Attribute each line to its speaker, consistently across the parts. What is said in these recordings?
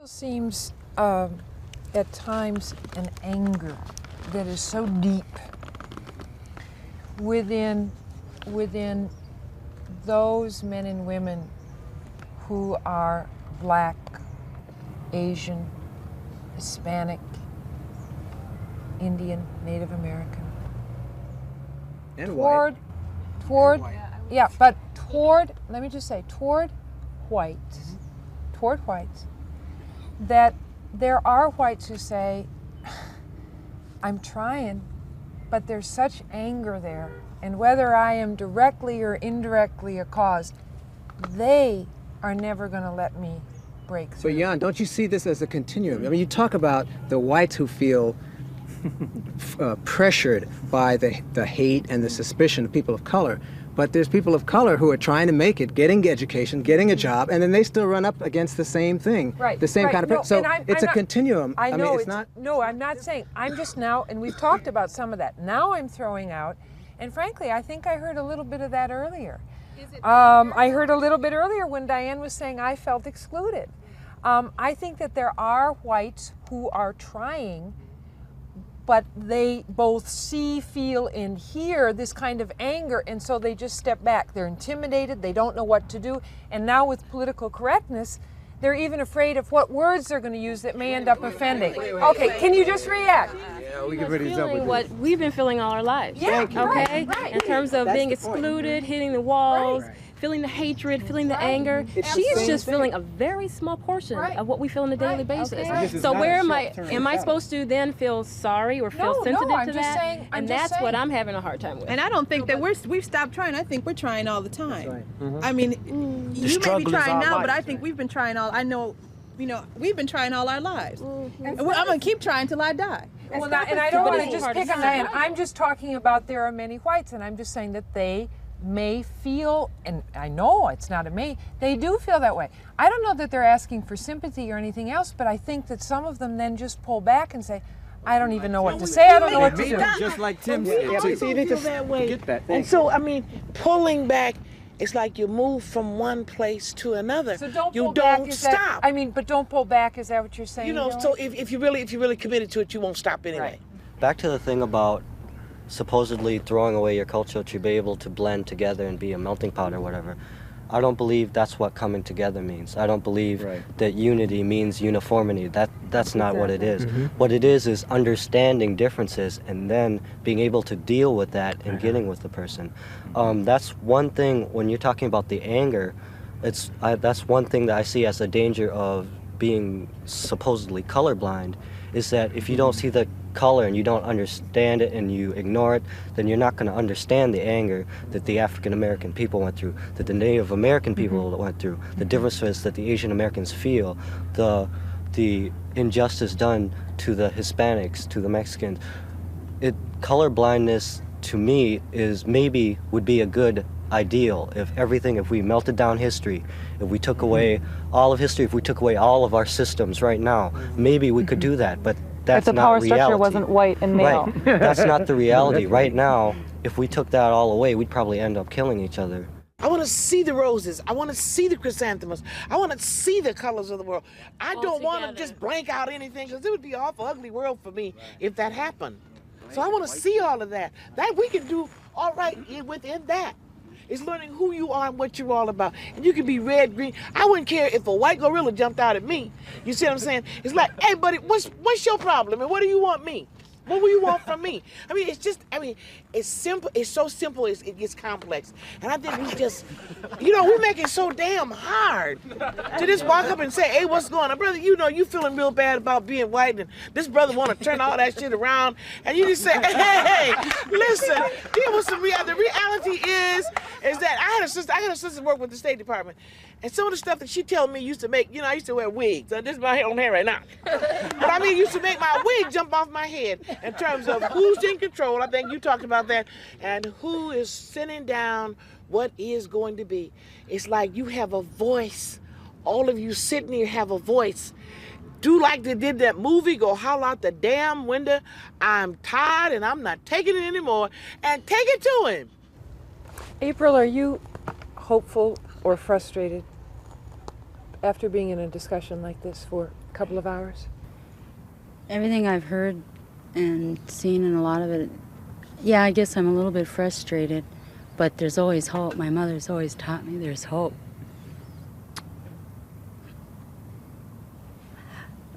Speaker 1: Seems at times an anger that is so deep within those men and women who are Black, Asian, Hispanic, Indian, Native American.
Speaker 2: And
Speaker 1: toward, yeah, but toward, let me just say, toward whites, that there are whites who say, I'm trying, but there's such anger there, and whether I am directly or indirectly a cause, they are never going to let me break through.
Speaker 2: But Jan, don't you see this as a continuum? I mean, you talk about the whites who feel pressured by the hate and the suspicion of people of color, but there's people of color who are trying to make it, getting education, getting a job, and then they still run up against the same thing, the same kind of
Speaker 1: no,
Speaker 2: so it's a continuum.
Speaker 1: I know
Speaker 2: mean, it's not.
Speaker 1: No, I'm not saying. I'm just now, and we've talked about some of that. Now I'm throwing out, and frankly, I think I heard a little bit of that earlier. I heard a little bit earlier when Diane was saying I felt excluded. I think that there are whites who are trying, but they both see, feel, and hear this kind of anger, and so they just step back. They're intimidated, they don't know what to do, and now with political correctness, they're even afraid of what words they're going to use that may end up offending. Okay, can you just react?
Speaker 2: Yeah, we can really jump with
Speaker 3: what we've been feeling all our lives.
Speaker 1: Yeah,
Speaker 3: okay?
Speaker 1: right.
Speaker 3: In terms of being excluded, hitting the walls, feeling the hatred, feeling the anger. She's just feeling a very small portion of what we feel on a daily basis.
Speaker 1: Okay.
Speaker 3: So where am I supposed to then feel sorry or feel sensitive to that? And that's what I'm having a hard time with.
Speaker 4: And I don't think that we've stopped trying. I think we're trying all the time. I mean, you may be trying now, but I think we've been trying all. I know, we've been trying all our lives. And I'm going to keep trying till I die.
Speaker 1: Well, and I don't want to just pick on Diane. I'm just talking about there are many whites, and I'm just saying that they may feel, and I know it's not a may, they do feel that way. I don't know that they're asking for sympathy or anything else, but I think that some of them then just pull back and say, I don't even know what to say, I don't know what to do.
Speaker 5: Just like Tim said.
Speaker 6: So you need to that way.
Speaker 2: Get that.
Speaker 6: And so, I mean, pulling back, it's like you move from one place to another.
Speaker 1: So don't
Speaker 6: you
Speaker 1: pull
Speaker 6: don't
Speaker 1: back,
Speaker 6: stop.
Speaker 1: but don't pull back, is that what you're saying?
Speaker 6: So if you're really committed to it, you won't stop anyway.
Speaker 1: Right.
Speaker 7: Back to the thing about supposedly throwing away your culture to be able to blend together and be a melting pot or whatever. I don't believe that's what coming together means. I don't believe that unity means uniformity. That's not what it is. What it is understanding differences and then being able to deal with that and getting with the person. That's one thing when you're talking about the anger. That's one thing that I see as a danger of being supposedly colorblind, is that if you don't see the color and you don't understand it and you ignore it, then you're not going to understand the anger that the African American people went through, that the Native American people went through, the differences that the Asian Americans feel, the injustice done to the Hispanics, to the Mexicans. Colorblindness to me would be a good ideal if we melted down history, if we took away all of history, if we took away all of our systems right now, maybe we could do that, but that's
Speaker 8: if the
Speaker 7: not
Speaker 8: power
Speaker 7: reality.
Speaker 8: structure wasn't white and male.
Speaker 7: Right. That's not the reality. Right now, if we took that all away, we'd probably end up killing each other.
Speaker 6: I want to see the roses. I want to see the chrysanthemums. I want to see the colors of the world. I don't want to just blank out anything, because it would be an awful ugly world for me if that happened. So I want to see all of that. That we can do all right within that. It's learning who you are and what you're all about. And you can be red, green. I wouldn't care if a white gorilla jumped out at me. You see what I'm saying? It's like, hey, buddy, what's your problem? And what do you want me? What do you want from me? I mean, it's simple. It's so simple, it gets complex. And I think we just, we make it so damn hard to just walk up and say, hey, what's going on? Brother, you feeling real bad about being white, and this brother want to turn all that shit around, and you just say, hey, listen, deal with some reality. The reality is that I had a sister work with the State Department, and some of the stuff that she told me used to make, I used to wear wigs. This is my own hair right now. But I mean, it used to make my wig jump off my head in terms of who's in control. I think you talked about that. And who is sending down what is going to be. It's like you have a voice. All of you sitting here have a voice. Do like they did that movie, go howl out the damn window. I'm tired and I'm not taking it anymore. And take it to him.
Speaker 1: April, are you hopeful or frustrated after being in a discussion like this for a couple of hours?
Speaker 5: Everything I've heard and seen, and a lot of it, yeah, I guess I'm a little bit frustrated, but there's always hope. My mother's always taught me there's hope.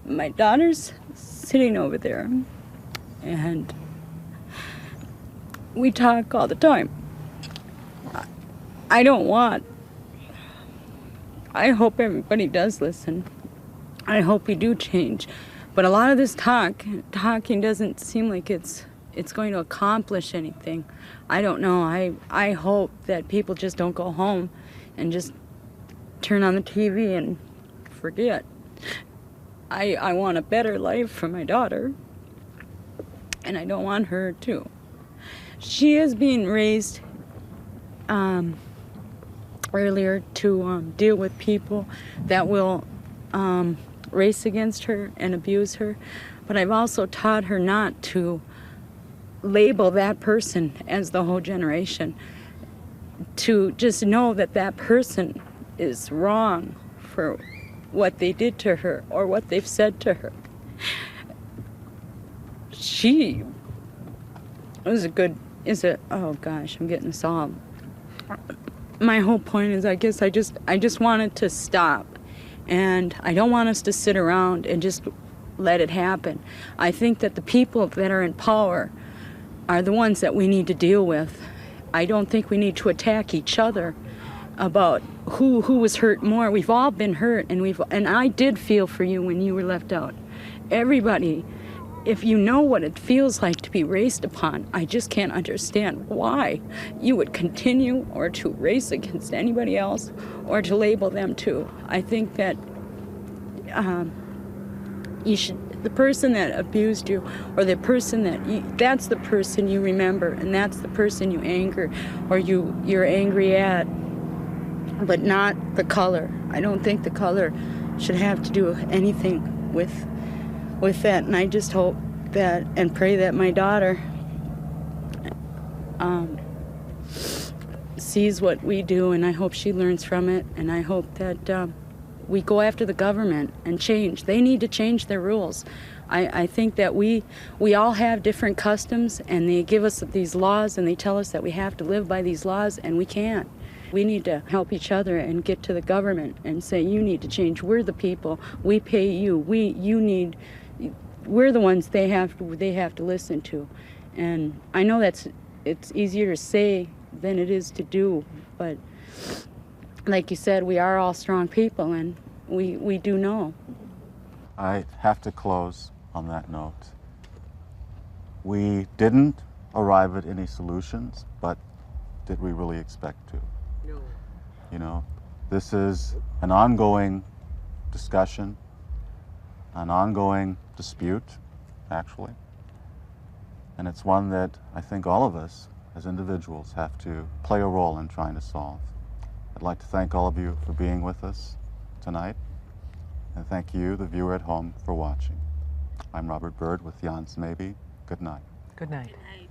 Speaker 5: My daughter's sitting over there, and we talk all the time. I hope everybody does listen. I hope we do change. But a lot of this talking doesn't seem like it's going to accomplish anything. I don't know. I hope that people just don't go home and just turn on the TV and forget. I want a better life for my daughter, and I don't want her to. She is being raised earlier to deal with people that will race against her and abuse her, but I've also taught her not to label that person as the whole generation, to just know that that person is wrong for what they did to her or what they've said to her. She was oh gosh, I'm getting this all. My whole point is, I guess I just want it to stop, and I don't want us to sit around and just let it happen. I think that the people that are in power are the ones that we need to deal with. I don't think we need to attack each other about who was hurt more. We've all been hurt, and I did feel for you when you were left out. Everybody, if you know what it feels like to be raced upon, I just can't understand why you would continue or to race against anybody else or to label them too. I think that the person that abused you, or the person that's the person you remember, and that's the person you anger or you're angry at, but not the color. I don't think the color should have to do anything with that, and I just hope that and pray that my daughter sees what we do, and I hope she learns from it, and I hope that we go after the government and change. They need to change their rules. I think that we all have different customs, and they give us these laws, and they tell us that we have to live by these laws, and we can't. We need to help each other and get to the government and say, you need to change. We're the people. We pay you. We're the ones they have to listen to. And I know it's easier to say than it is to do, but like you said, we are all strong people, and we do know.
Speaker 8: I have to close on that note. We didn't arrive at any solutions, but did we really expect to? No. You know, this is an ongoing discussion, an ongoing dispute, actually. And it's one that I think all of us as individuals have to play a role in trying to solve. I'd like to thank all of you for being with us tonight, and thank you, the viewer at home, for watching. I'm Robert Byrd with Jan Smaby. Good night.
Speaker 1: Good night.
Speaker 5: Good night.